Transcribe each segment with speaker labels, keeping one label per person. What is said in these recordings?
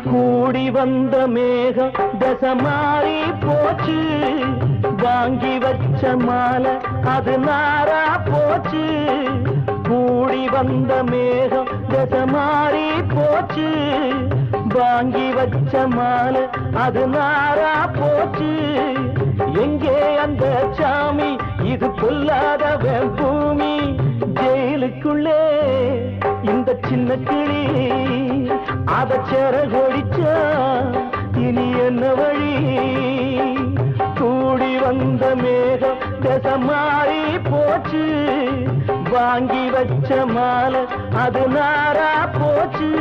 Speaker 1: கூடி வந்த மேகம் தசை மாறி போச்சு, வாங்கி வச்ச மாலை அது நாரா போச்சு. கூடி வந்த மேகம் தசை மாறி போச்சு, வாங்கி வச்ச மாலை அது நாரா போச்சு. எங்கே அந்த சாமி, இது பொல்லாதவன் பூமி. ஜெயிலுக்குள்ளே இந்த சின்ன கிளி அத செரகொடிச்சா இனி என்ன வழி? கூடி வந்த மேகம் தசை மாறி போச்சு, வாங்கி வச்ச மாலை அது நாரா போச்சு.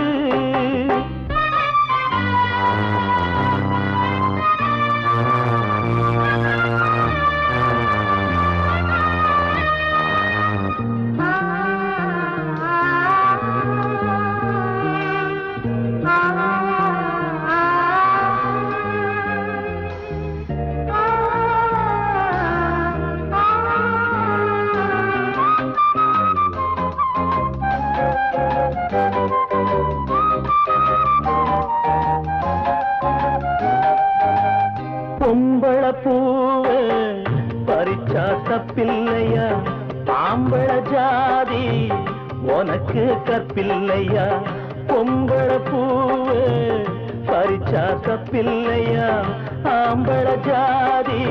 Speaker 1: பொம்பள பூவ பறிச்சா தப்பில்லையா, ஆம்பள ஜாதி உனக்கு கற்பில்லையா. பொம்பள பூவ பறிச்சா தப்பில்லையா, ஆம்பள ஜாதி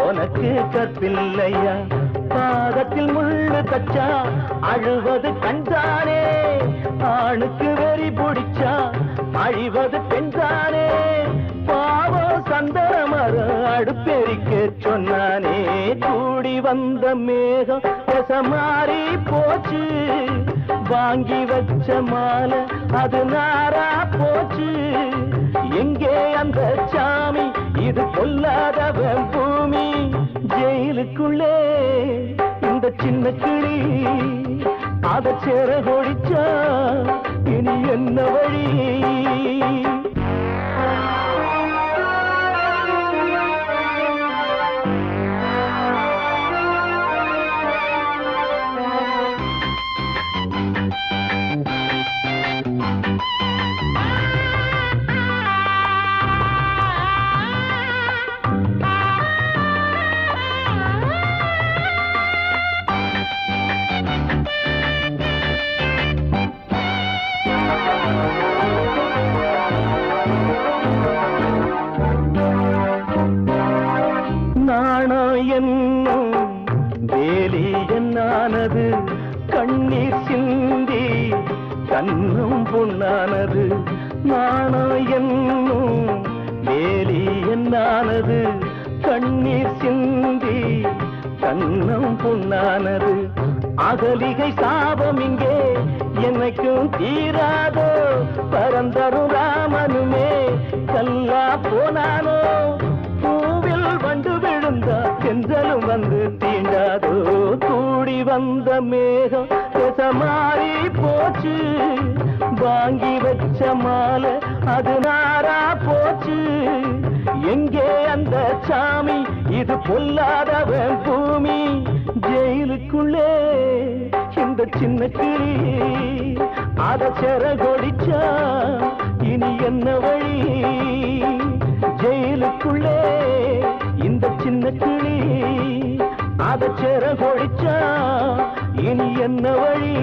Speaker 1: உனக்கு கற்பில்லையா. பாதத்தில் முள்ளு தச்சா அழுவது கண்தானே, ஆணுக்கு வெறி பிடிச்சா அழிவது பெண்தானே. பாவம் சந்தன மரம் அடுப்பெரிக்க சொன்னானே. கூடி வந்த மேகம் தசை மாறி போச்சு, வாங்கி வச்ச மாலை அது நாரா போச்சு. எங்கே அந்த சாமி, இது பொல்லாதவன் பூமி. ஜெயிலுக்குள்ளே இந்த சின்ன கிளி அத செரகொடிச்சா இனி என்ன வழி? என்னும் வேலி என்னானது, கண்ணீர் சிந்தி கண்ணும் பொன்னானது. நாணம் என்னும் வேலி என்னானது, கண்ணீர் சிந்தி கண்ணும் பொன்னானது. அகலிகை சாபம் இங்கே என்னைக்கும் தீராதோ, பரந்தரும் ராமனுமே கல்லா போனானோ. பூவில் வண்டு விழுந்தா செஞ்சலும் வந்து தீண்டாதோ. கூடி வந்த மேகம் தசை மாறி போச்சு, வாங்கி வச்ச மாலை அது நாரா போச்சு. எங்கே அந்த சாமி, இது பொல்லாதவன் பூமி. ஜெயிலுக்குள்ளே இந்த சின்ன கிளி அத செரகொடிச்சா இனி என்ன வழி? ஜெயிலுக்குள்ளே இந்த சின்ன கிளி அத செரகொடிச்சா இனி என்ன வழி?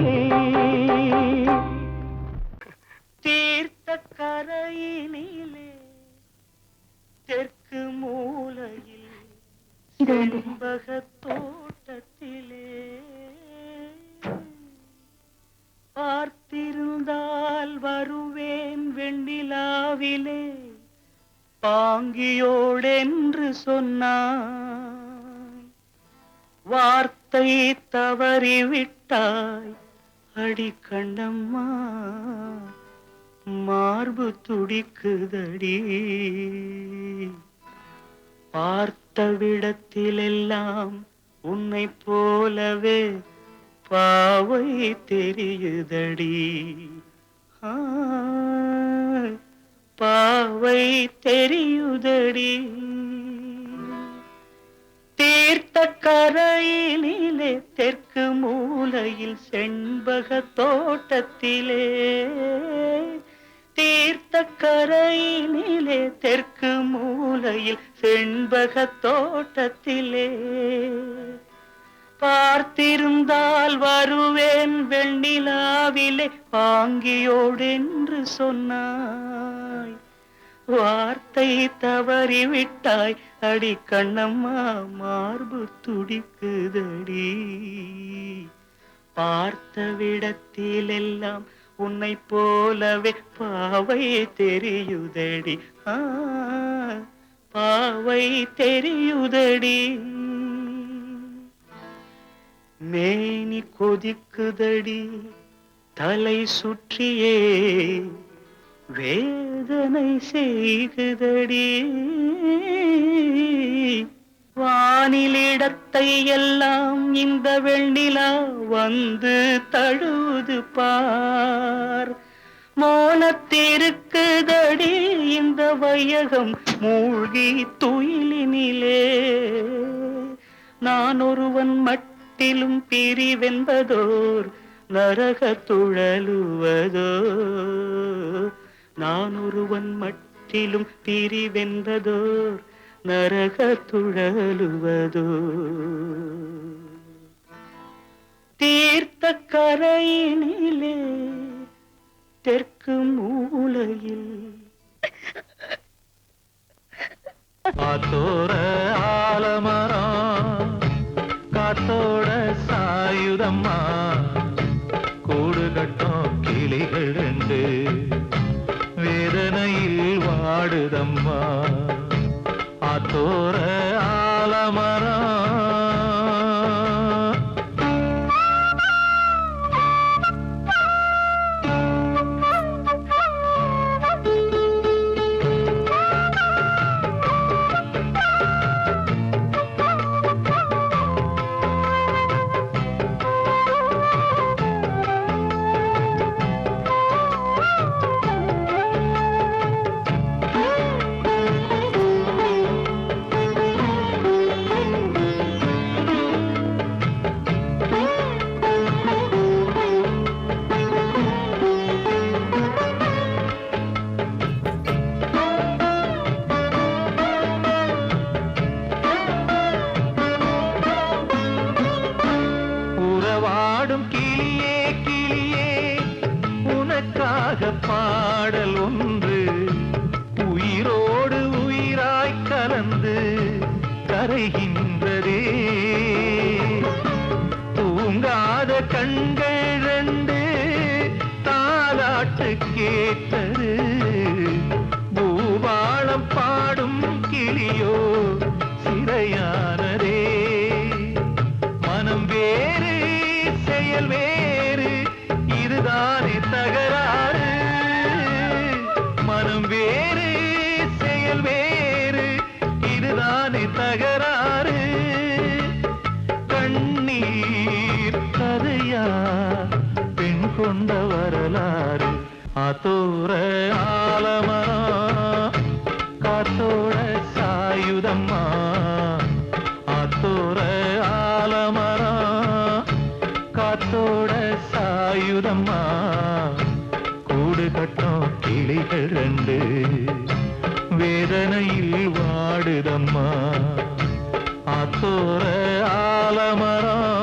Speaker 1: தீர்த்த கரையினிலே தெற்கு மூலையில் செண்பக தோட்டத்திலே பார்த்திருந்தால் வருவேன் வெண்ணிலாவிலே, பாங்கியோடென்று சொன்னாய். வார்த்தை தவறிவிட்டாய் அடி கண்ணம்மா, மார்பு துடிக்குதடி. பார்த்த விடத்திலெல்லாம் உன்னை போலவே பாவை தெரியுதடி. பாவை தெரியுதடி. தீர்த்த கரையினிலே தெற்கு மூலையில் செண்பக தோட்டத்திலே, தீர்த்த கரையினிலே தெற்கு மூலையில் செண்பக தோட்டத்திலே பார்த்திருந்தால் வருவேன் வெண்ணிலாவிலே பாங்கியோடென்று சொன்னாய். வார்த்தை தவறிவிட்டாய் அடி கண்ணம்மா, மார்பு துடிக்குதடி. பார்த்த விடத்திலெல்லாம் உன்னை போலவே பாவை தெரியுதடி. பாவை தெரியுதடி. மேனி கொதிக்குதடி, தலை சுற்றியே வேதனை செய்குதடி. வானிலிடத்தை எல்லாம் இந்த வெண்ணிலா வந்து தழுது பார். மோனத்திருக்குதடி இந்த வையகம் மூழ்கி துயிலினிலே. நான் ஒருவன் மட்டிலும் பிரிவென்பதோர் நரக துழலுவதோ. நான் ஒருவன் மட்டிலும் பிரிவென்பதோர் நரக துழலுவதோ. தீர்த்த கரையினிலே தெற்கு மூலையில்
Speaker 2: காத்தோர ஆலமரம் காத்தோட சாயுதம்மா, கூடு கட்டும் கிளிகள் ரெண்டு வேதனையில் வாடுதம்மா. ஆத்தோர ஆலமரம் கிளியே கிளியே உனக்காக பாடல் ஒன்று உயிரோடு உயிராய் கலந்து கரைகின்றதே. தூங்காத கண்கள் ரெண்டு தாலாட்டு கேட்டது. பூபாளம் பாடும் கிளியோ சிறையானதே. மனம் வேறு செயல் வேறு, இதுதானே தகராறு. மனம் வேறு செயல் வேறு, இதுதானே தகராறு. கண்ணீர் கதையா பெண் கொண்ட வரலாறு. ஆத்தோர ஆலமரம் காத்தோட சாயுதம்மா. ஆத்தோர ஆலமரம் காத்தோட சாயுதம்மா, கூடு கட்டும் கிளிகள் ரெண்டு வேதனையில் வாடுதம்மா. ஆத்தோர ஆலமரம்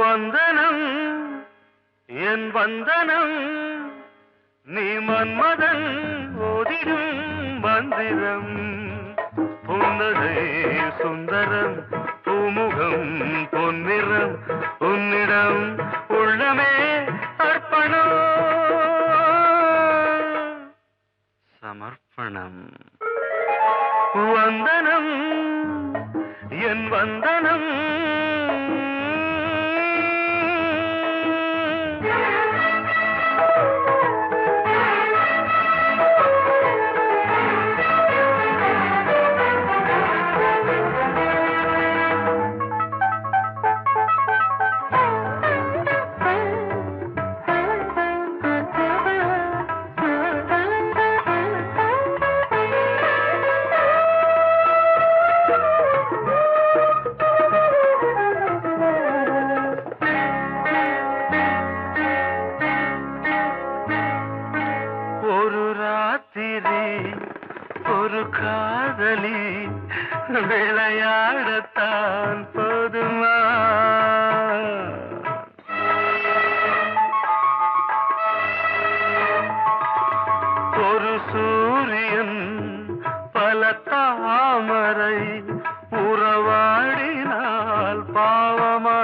Speaker 1: வந்தனம் என் வந்தனம், நீ மன்மதன் ஓதிடும் மந்திரம். புன்னகை சுந்தரம், பூமுகம் பொன்னிறம், உன்னிடம் உள்ளமே அர்ப்பணம் சமர்ப்பணம். சமர்ப்பணம். வந்தனம் என் வந்தனம். ஒரு காதலி விளையாடத்தான் போதுமா? ஒரு சூரியன் பல தாமரை உறவாடினால் பாவமா?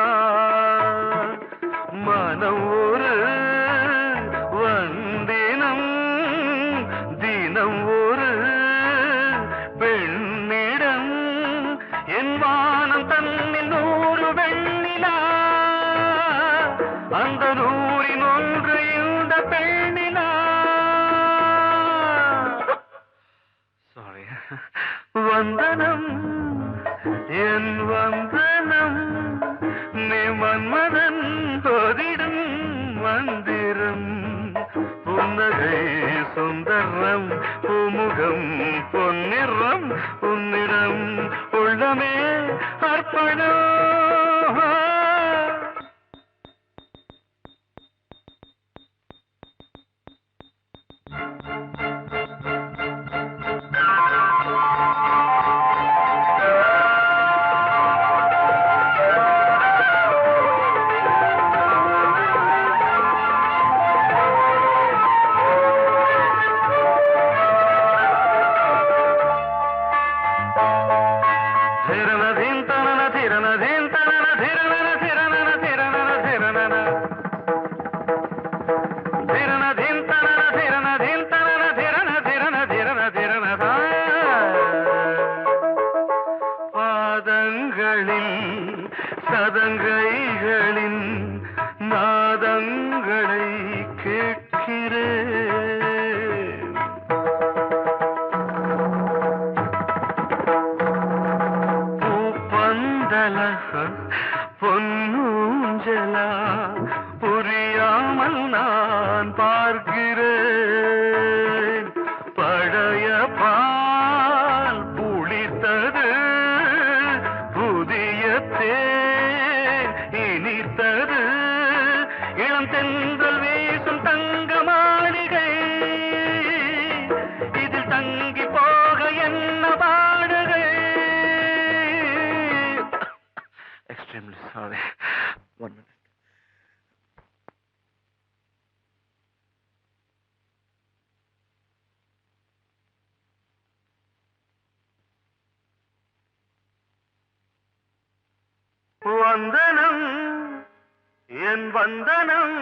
Speaker 1: மனம் ஒரு வந்தினம் தினம் ஒரு பெண்ணிடம் என் வானம் தன்னில் 100 வெண்ணிலா அந்த 100இன் ஒன்று இந்த பெண்ணிலா. சாரி. வந்தனம் என் வந்தனம் நீ மன்மதன் போதிடும் மந்திரம். புன்னகை சுந்தரம் பூமுகம் பொன்னிறம் உன்னிடம் உள்ளமே அர்ப்பணம். பாதங்களில் சதங்கைகளின் நாதங்களை கேட்கிறேன். பூப்பந்தல பொன்னூஞ்சலா புரியாமல் நான் பார்க்கிறேன். பழைய பால் புளித்தது புதிய தேன் இனித்தது இளம் தென்றல் வீசும் தங்க மாளிகை இதில் தங்கி போக என்ன பாடுகை. Extremely sorry. 1 minute. வந்தனம் என் வந்தனம்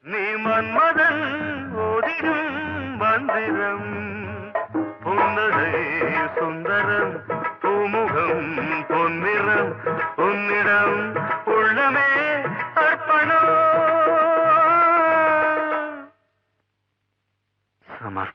Speaker 1: நீ மன்மதன் ஓதிடும் மந்திரம். புன்னகை சுந்தரம் பூமுகம் பொன்னிறம் உன்னிடம் உள்ளமே அர்ப்பணம். சமர்ப்பணம்.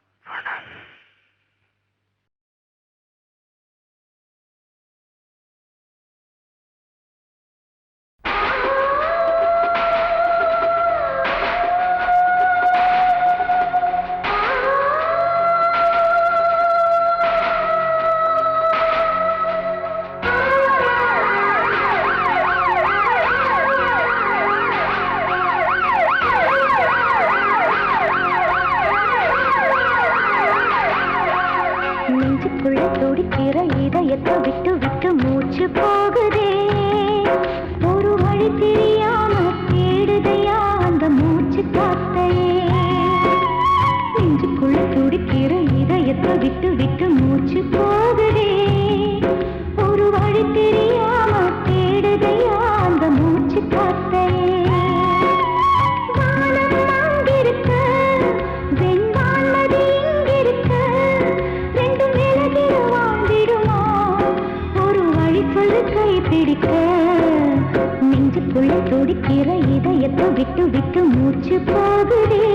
Speaker 3: இதயத்தை விட்டு விட்டு மூச்சு போகுதே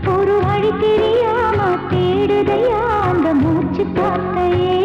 Speaker 3: ஒரு வழி தெரியாம தேடுதையா அந்த மூச்சு காத்தையே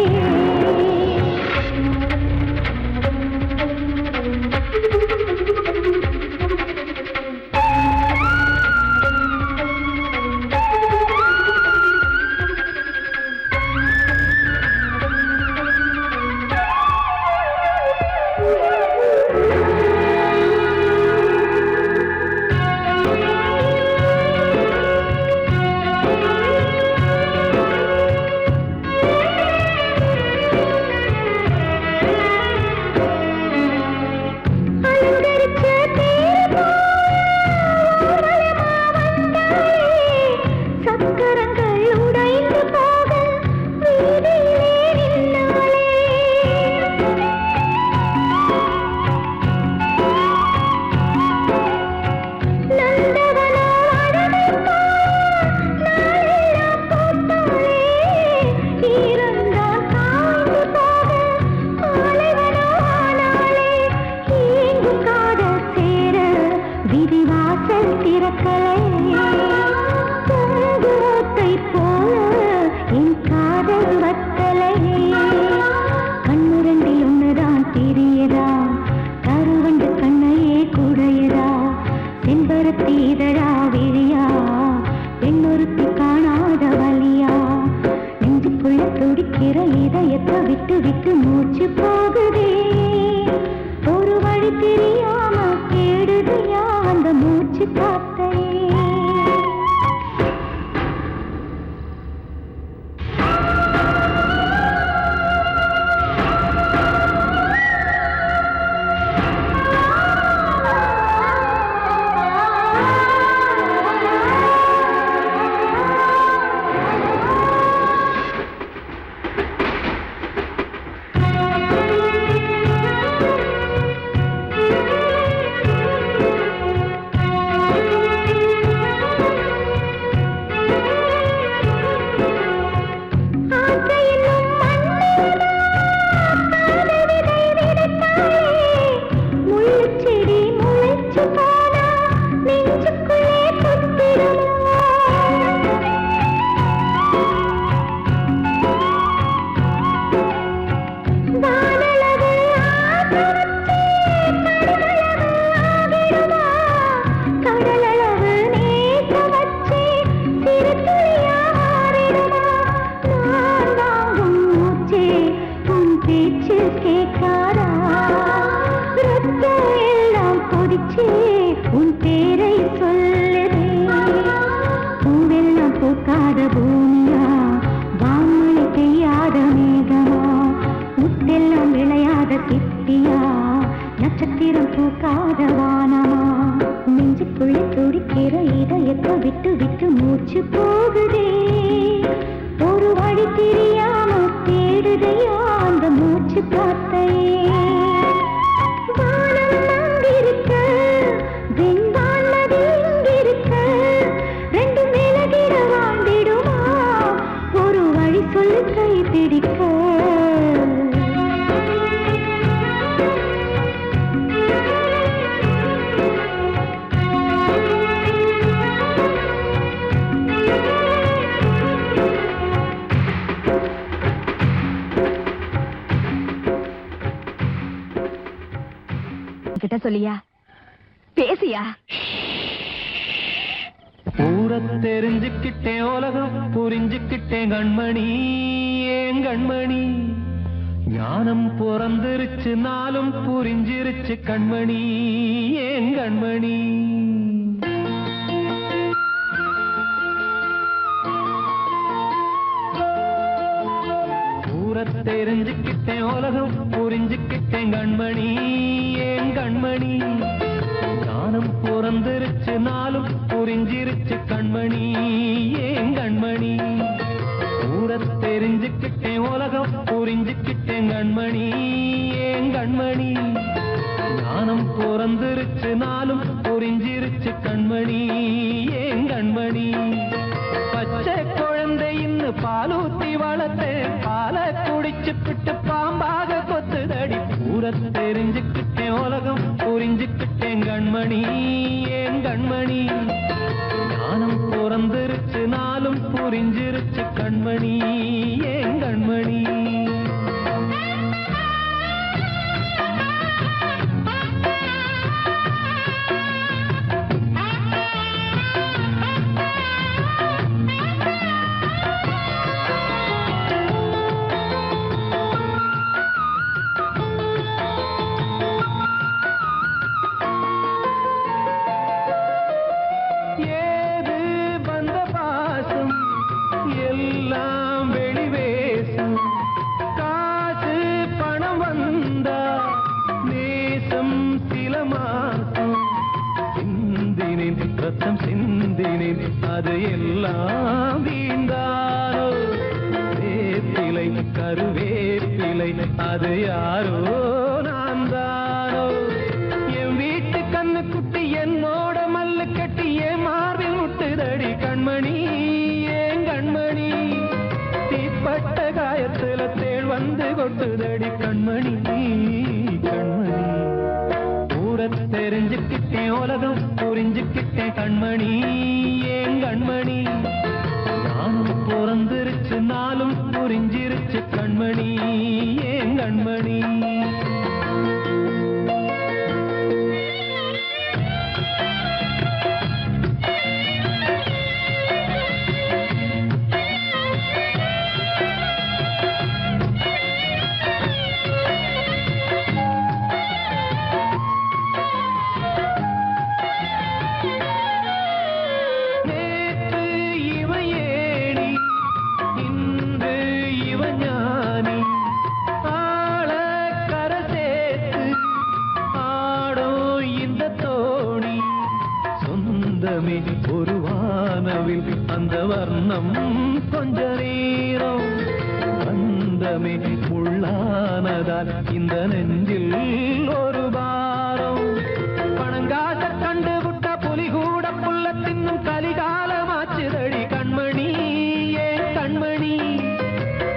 Speaker 4: சொல்லியா பேசியா
Speaker 2: ஊரை தெரிஞ்சுக்கிட்டேன் உலகம் புரிஞ்சுக்கிட்டேன் கண்மணி ஏன் கண்மணி ஞானம் பிறந்திருச்சு நாளும் புரிஞ்சிருச்சு கண்மணி ஏன் கண்மணி ஊரை தெரிஞ்சுக்கிட்டேன் உலகம் புரிஞ்சுக்கிட்டேன் கண்மணி ஏன் கண்மணி ஞானம் பிறந்திருச்சு நாளும் புரிஞ்சிருச்சு கண்மணி ஏன் கண்மணி ஊரை தெரிஞ்சுக்கிட்டேன் உலகம் புரிஞ்சுக்கிட்டேன் கண்மணி ஏன் கண்மணி ஞானம் பிறந்திருச்சு நாளும் புரிஞ்சிருச்சு கண்மணி ஏன் கண்மணி பச்சை குழந்தை இன்னும் பாலூத்தி வளர்த்தேன் பாலை குடிச்சு பிட்டு பாம்பாக கொத்துதடி ஊரை தெரிஞ்சுக்கிட்டேன் உலகம் புரிஞ்சுக்கிட்டேங்க கண்மணி ஏன் கண்மணி ஞானம் பிறந்திருச்சு நாளும் புரிஞ்சிருச்சு கண்மணி ஏன் கண்மணி அது எல்லாம் வீண்டானோ வேப்பிலை கருவேப்பிலை அது யாரோ நான் தானோ என் வீட்டு கண்ணு குட்டி என்னோட மல்லு கட்டி என் மார்பில் முட்டுதடி கண்மணி ஏன் கண்மணி தீப்பட்ட காயத்துல தேள் வந்து கொட்டுதடி கண்மணி கண்மணி தெரிஞ்சுக்கிட்டேன் உலகம் புரிஞ்சுக்கிட்டேன் கண்மணி ஏன் கண்மணி நானும் பிறந்திருச்சு நாளும் புரிஞ்சிருச்சு கண்மணி ஏன் கண்மணி ஒரு வானவில் அந்த வர்ணம் கொஞ்ச நேரம் வந்தமே உள்ளானதால் இந்த நெஞ்சில் ஒரு பாரம் பணங்காச கண்டு விட்ட புலி கூட புல்ல தின்னும் கலிகாலமாச்சுதடி கண்மணி ஏன் கண்மணி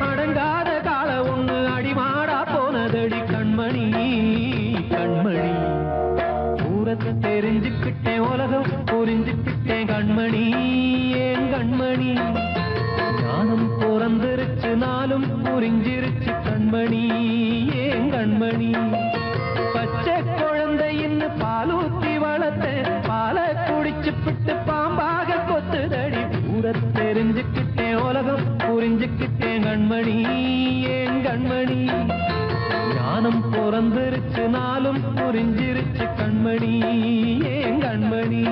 Speaker 2: அடங்காத கால ஒண்ணு அடிமாடா போனதடி கண்மணி கண்மணி ஊரத்தை தெரிஞ்சுக்கிட்டேன் உலகம் புரிஞ்சுக்கிட்டேன் கண்மணி ஏன் கண்மணி ஞானம் பிறந்திருச்சு நாளும் புரிஞ்சிருச்சு கண்மணி ஏன் கண்மணி பச்சை குழந்தையின்னு பாலூத்தி வளர்த்த பாலை குடிச்சு பிட்டு பாம்பாக கொத்துதடி ஊர தெரிஞ்சுக்கிட்டேன் உலகம் புரிஞ்சுக்கிட்டேன் கண்மணி ஏன் கண்மணி ஞானம் பிறந்திருச்சு நாளும் புரிஞ்சிருச்சு கண்மணி ஏன் கண்மணி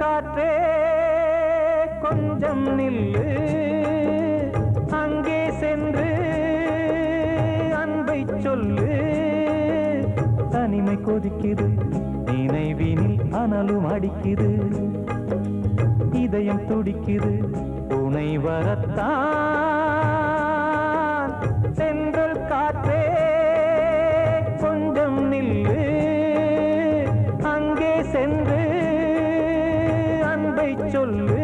Speaker 1: காற்றே கொஞ்சம் நில்லு அங்கே சென்று அன்பை சொல்லு தனிமை கொதிக்குது நினைவினில் அனலும் அடிக்குது இதயம் துடிக்குது துணை வரத்தான் சென்றல் காற்றே கொஞ்சம் நில்லு அங்கே சென்று அன்பை சொல்லு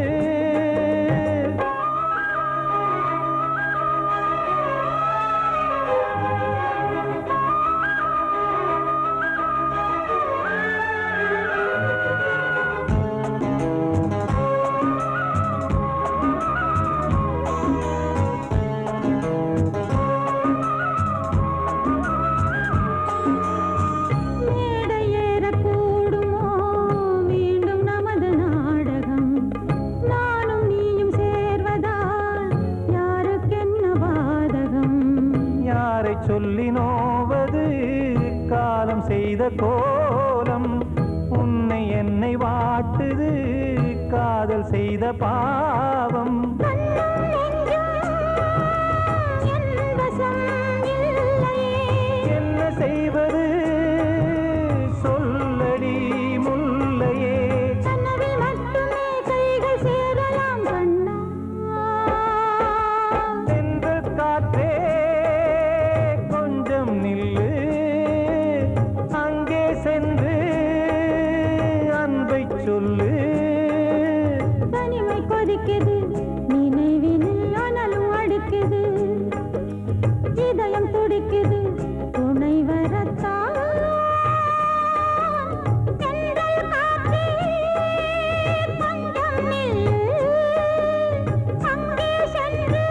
Speaker 2: சொல்லி நோவது காலம் செய்த கோலம். உன்னை என்னை வாட்டுது காதல் செய்த பாவம். என்ன செய்வது சொல்லடி முல்லையே. சென்ற காற்றே கொஞ்சம் நில்லு, அங்கே சென்று அன்பை சொல்லு.
Speaker 3: தனிமை கொதிக்குது நினைவினில் அனலும் அடிக்குது, இதயம் துடிக்குது துணை வரத்தான். தென்றல் காற்றே கொஞ்சம் நில்லு, அங்கே சென்று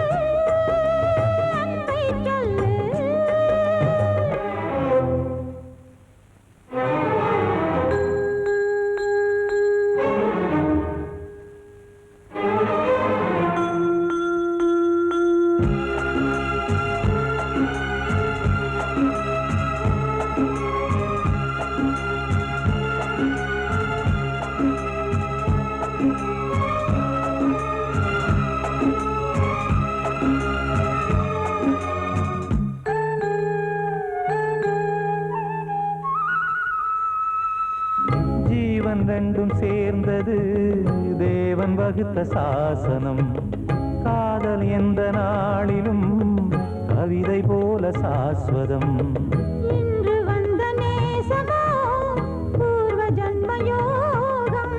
Speaker 3: அன்பை சொல்லு.
Speaker 2: ஜீவன் ரெண்டும் சேர்ந்தது தேவன் வகுத்த சாசனம். காதல் எந்த நாளிலும் கவிதை போல சாஸ்வதம்.
Speaker 3: இன்று வந்த நேசமோ பூர்வ ஜன்ம யோகம்,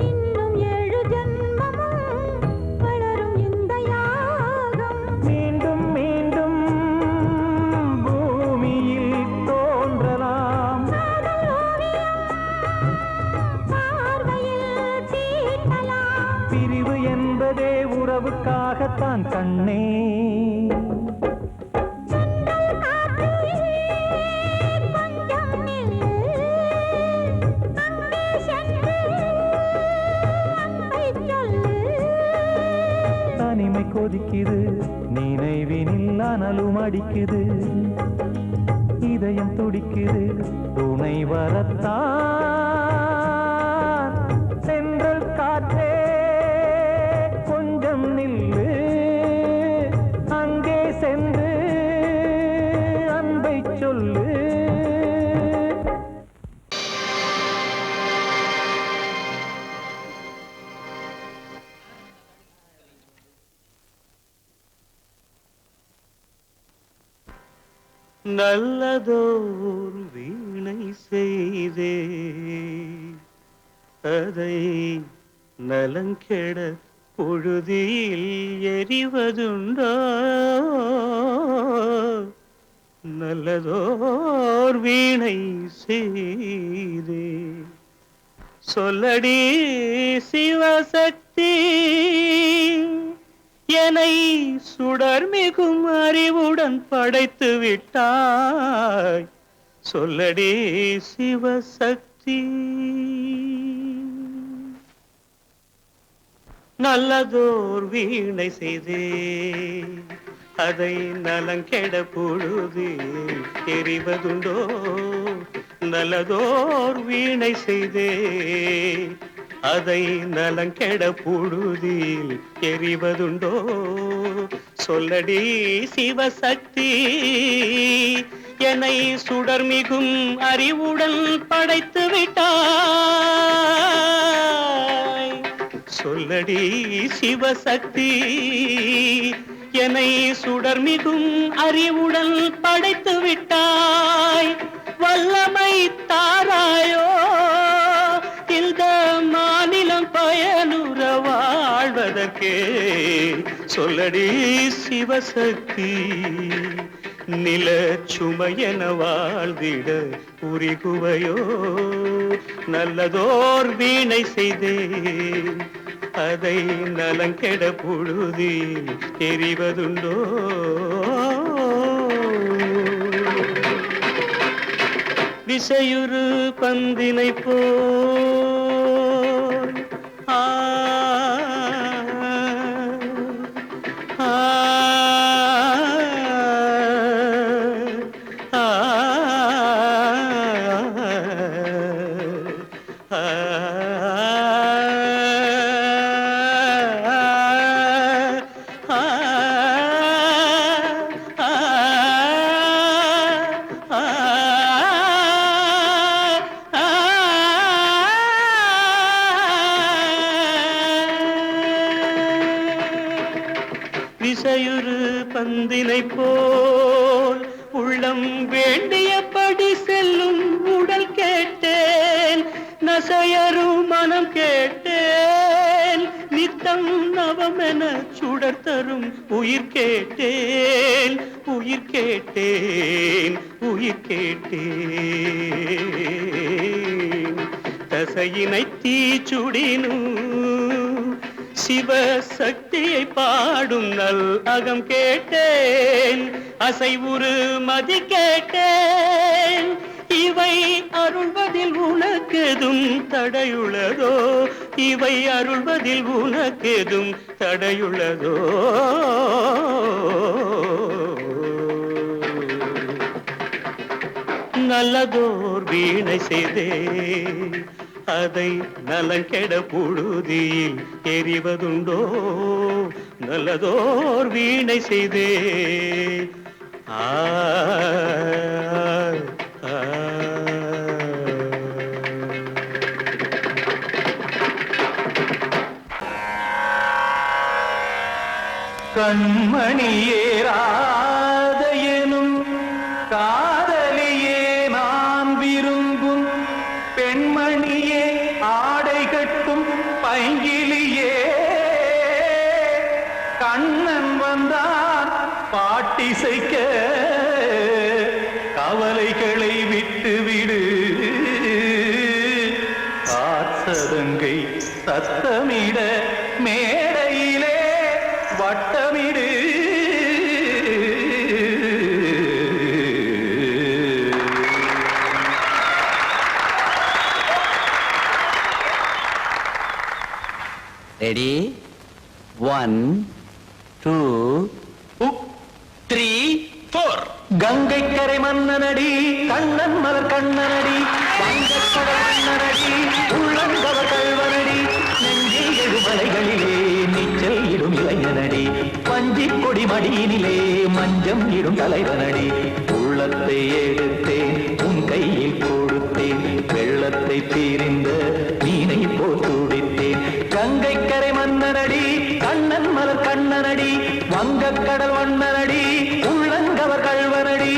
Speaker 3: இன்னும் 7 ஜன்மமும் வளரும் இந்த யாகம்.
Speaker 2: மீண்டும் மீண்டும் பூமியில் தோன்றலாம்.
Speaker 3: காதல் ஓவியம் பார்வையில் தீட்டலாம்.
Speaker 2: பிரிவு என்பதே உறவுக்காகத்தான் கண்ணே.
Speaker 3: தென்றல் காற்றே கொஞ்சம் நில்லு, அங்கே சென்று அன்பை சொல்லு.
Speaker 2: தனிமை கொதிக்குது நினைவினில் அனலும் அடிக்குது, இதயம் துடிக்குது துணை வரத்தான். சென்றல் காற்றே கொஞ்சம் நில்லு, அங்கே சென்று அன்பை சொல்லு.
Speaker 1: நல்லதோர் வீணை செய்தே அதை நலங்கெட பொழுதில் எறிவதுண்டோ. நல்லதோர் வீணை செய்தே சொல்லடி சிவசக்தி, என்னை சுடர்மிகும் அறிவுடன் படைத்து விட்டாய். சொல்லடி சிவசக்தி. நல்லதோர் வீணை செய்தே அதை நலங்கெட பொழுது எறிவதுண்டோ. நல்லதோர் வீணை செய்தே அதை நலங்கெட பொழுதில் எறிவதுண்டோ. சொல்லடி சிவசக்தி, என்னை சுடர்மிகும் அறிவுடன் படைத்து விட்டாய். சொல்லடி சிவசக்தி, என்னை சுடர்மிகும் அறிவுடன் படைத்து விட்டாய். வல்லமை தாராயோ இந்த மாநிலம் பயனுற வாழ்வதற்கே. சொல்லடி சிவசக்தி, நில சுமையென வாழ்ந்திட உரிகுவையோ. நல்லதோர் வீணை செய்தே அதை நலங்கெட பொழுதி எறிவதுண்டோ. விசையுறு பந்தினை போல் திசையுறு பந்தினை போல் உள்ளம் வேண்டியபடி செல்லும் உடல் கேட்டேன், நசையரும் மனம் கேட்டேன், நித்தம் நவமென சுடர் தரும் உயிர் கேட்டேன், உயிர் கேட்டேன், உயிர் கேட்டேன். தசையினை தீச்சுடினும் சிவசக்தியை பாடும் நல் அகம் கேட்டேன், அசைவுறு மதி கேட்டேன். இவை அருள்வதில் உனக்கெதும் தடையுள்ளதோ, இவை அருள்வதில் உனக்கெதும் தடையுள்ளதோ? நல்லதோர் வீணை செய்தே அதை நலங்கெட புழுதியில் எறிவதுண்டோ, நல்லதோர் வீணை செய்தே. ஆ
Speaker 2: கண்மணியேராத எனும் காதலியே நான் விரும்பும் பெண்மணியே, ஆடை கட்டும் பைங்கிலியே, கண்ணன் வந்தான் பாட்டிசைக்க கவலைகளை விட்டுவிடு, ஆசதங்கை சத்தமிட மேடையிலே வட்டமிடு.
Speaker 5: ரெடி 1 2 3 4.
Speaker 2: கங்கை கரை மன்னனடி கண்ணன் மலர் கண்ணனடி, வங்கக்கடல் மன்னனடி உள்ளங்கவர் கல்வனடி, நெஞ்சில் எழுமலைகளிலே நீச்சல் இடும் இளைஞனடி, வஞ்சிக் கொடி மடியினிலே மஞ்சம் இடும் தலைவனடி. உள்ளத்தை எடுத்தேன் உன் கையில் கொடுத்தேன், வெள்ளத்தை பிரிந்த மீனை போல் துடித்தேன். கங்கை கரை மன்னனடி கண்ணன் மலர் கண்ணனடி, வங்கக்கடல் வண்ணனடி உள்ளங்கவர் கல்வனடி.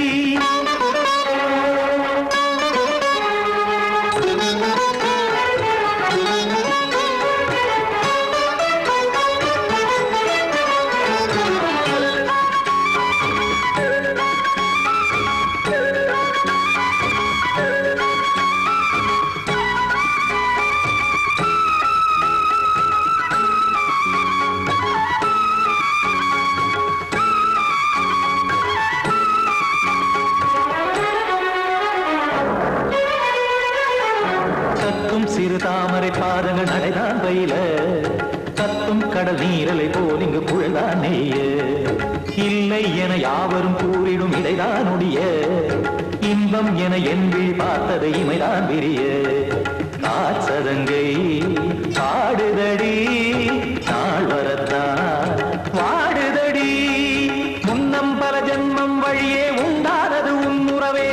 Speaker 2: சிறு தாமரை பாதங்கள் நடைதான் பயில, கத்தும் கடல் நீரலை போல் இங்கு புழல்தான் நெய்ய, இல்லை என யாவரும் கூறிடும் இடைதான் உடைய, இன்பம் என என்பி பார்த்ததை இமைதான் விரிய. காசதங்கை பாடுதடி நாள் வரத்தான் வாடுதடி, முன்னம் பல ஜென்மம் வழியே உண்டானது உன் உறவே,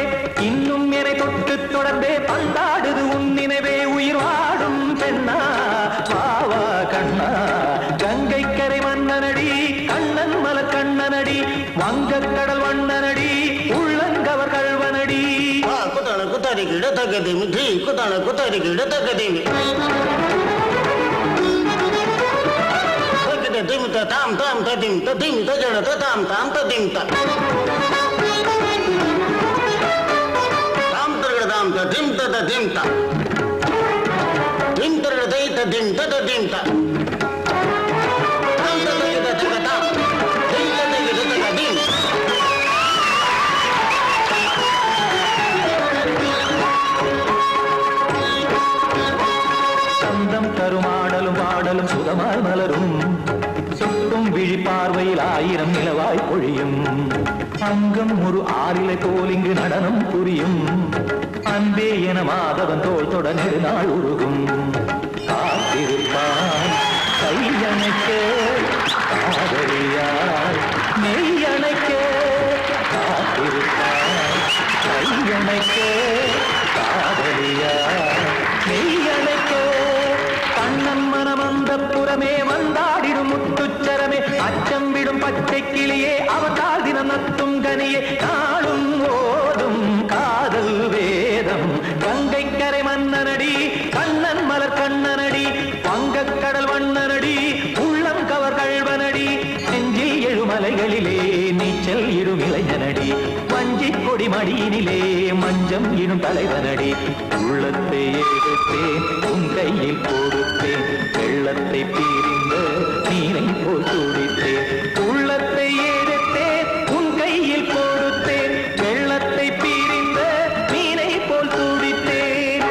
Speaker 2: இன்னும் என்னை தொட்டு தொடர்ந்தே பந்தாடுது உன் நினைவே. உயிர் வாடும் பெண்ணா வாவா கண்ணா, கங்கை கரை மன்னனடி கண்ணன் மலர் கண்ணனடி, வங்கக்கடல் வண்ணனடி உள்ளங்கவர் கல்வனடி.
Speaker 6: குத்தான குத்தாரிக்கு இடத்தக்கதேமி டி குத்தான குத்தாரிக்கு இடத்தக்கதேமி திம் தாம் தாம் ததிம் ததிம் தஜன தாம் தாம் ததிம் தாம் தாம் ததிம் ததிம் தாம் திம் தரதை ததிம் ததிம் தாம் தாம் ததை ததை தாம் திம் ததை ததிம்.
Speaker 2: சந்தம் தருமாடலும் பாடலும் சுகமாய் மலரும், சுட்டும் விழி பார்வையில் ஆயிரம் நிலவாய் பொழியும், அங்கம் ஒரு ஆறிலை போல் இங்கு நடனம் புரியும், அன்பே என மாதவன் தோள் தொட நெடுநாள் உருகும். காத்திருப்பான் கையணைக்க காதலியார் மெய்யணைக்க, காத்திருப்பான் கையணைக்க காதலியார் மெய்யணைக்க. கண்ணன் மனமந்த புறமே வந்தாடிடும் முத்துச்சரமே, அச்சம் விடும் பச்சை கிளியே அவதால் தினம் நத்தும் கனியே நாளும் ஓதும் காதல் வேதம் கங்கை கரை மன்னனடி கண்ணன் மலர் கண்ணனடி வங்கக் கடல் வண்ணனடி உள்ளம் கவர் கழ்வனடி நெஞ்சில் எழுமலைகளிலே நீச்சல் இடும் இளைஞனடி வஞ்சி கொடி மடியினிலே மஞ்சம் இடும் தலைவனடி உள்ளத்தை எடுத்தேன் உன் கையில் கொடுத்தேன் வெள்ளத்தை பிரிந்த நீரை போல் துடித்தேன் உள்ளத்தை எடுத்தேன் உன் கையில் கொடுத்தேன் வெள்ளத்தை பிரிந்த நீரை போல் துடித்தேன்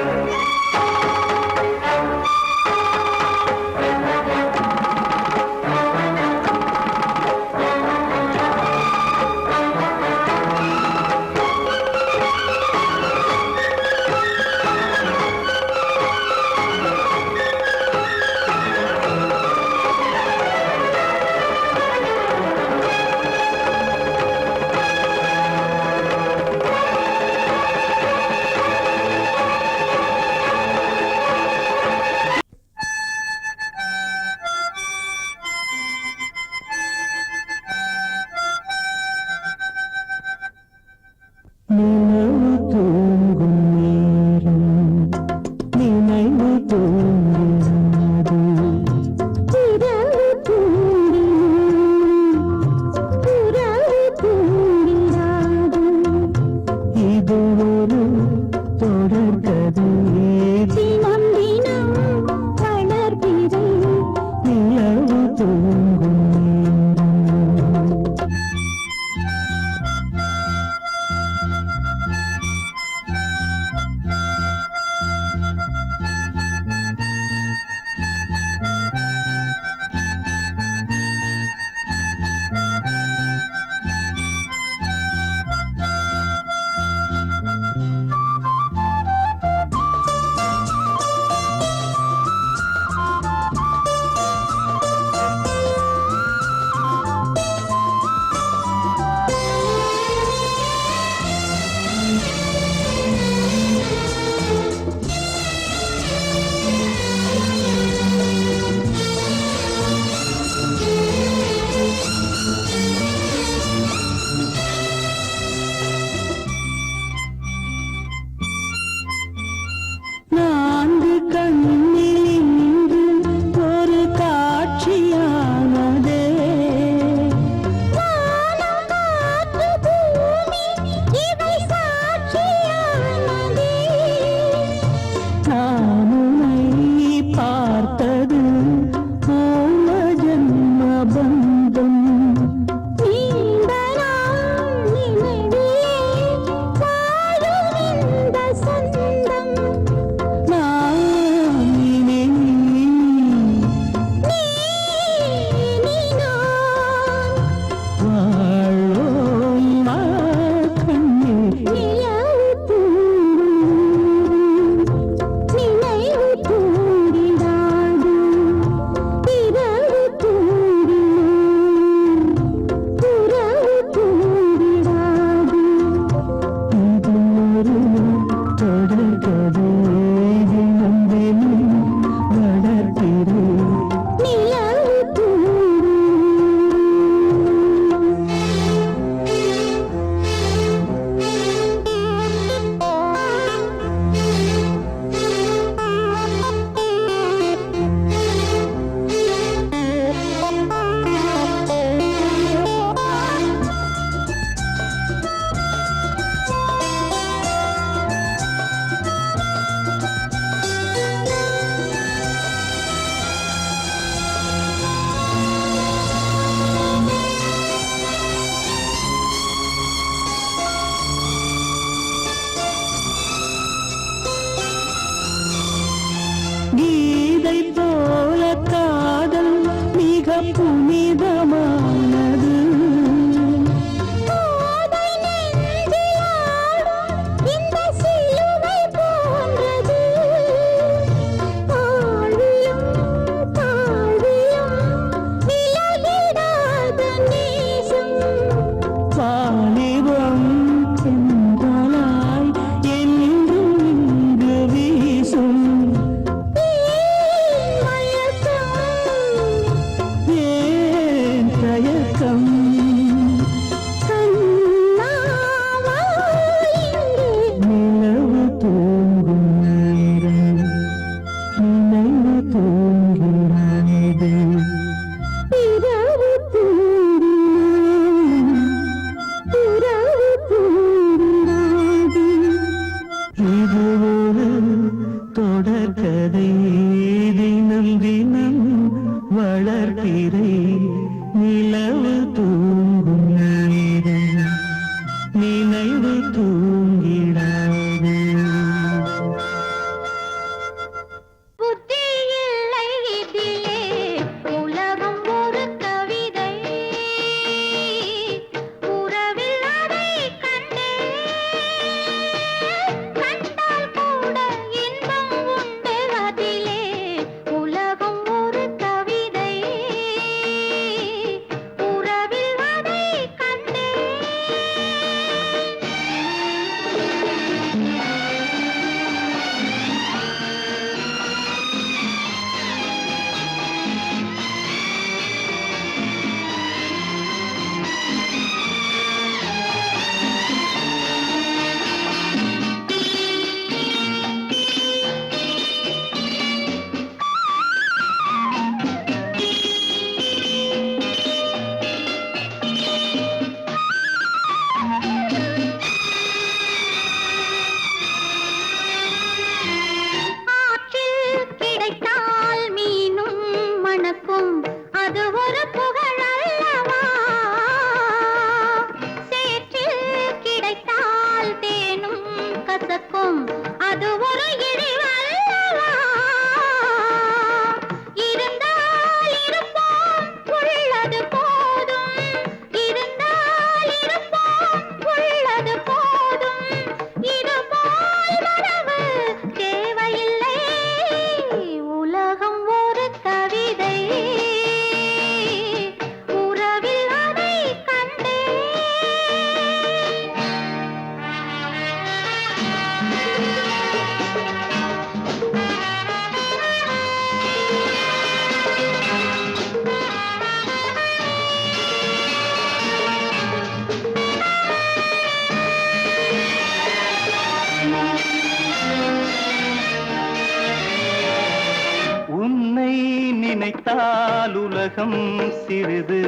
Speaker 1: இல்லாமல் உலகம் சிறிது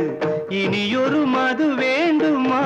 Speaker 1: இனியொரு மது வேண்டுமா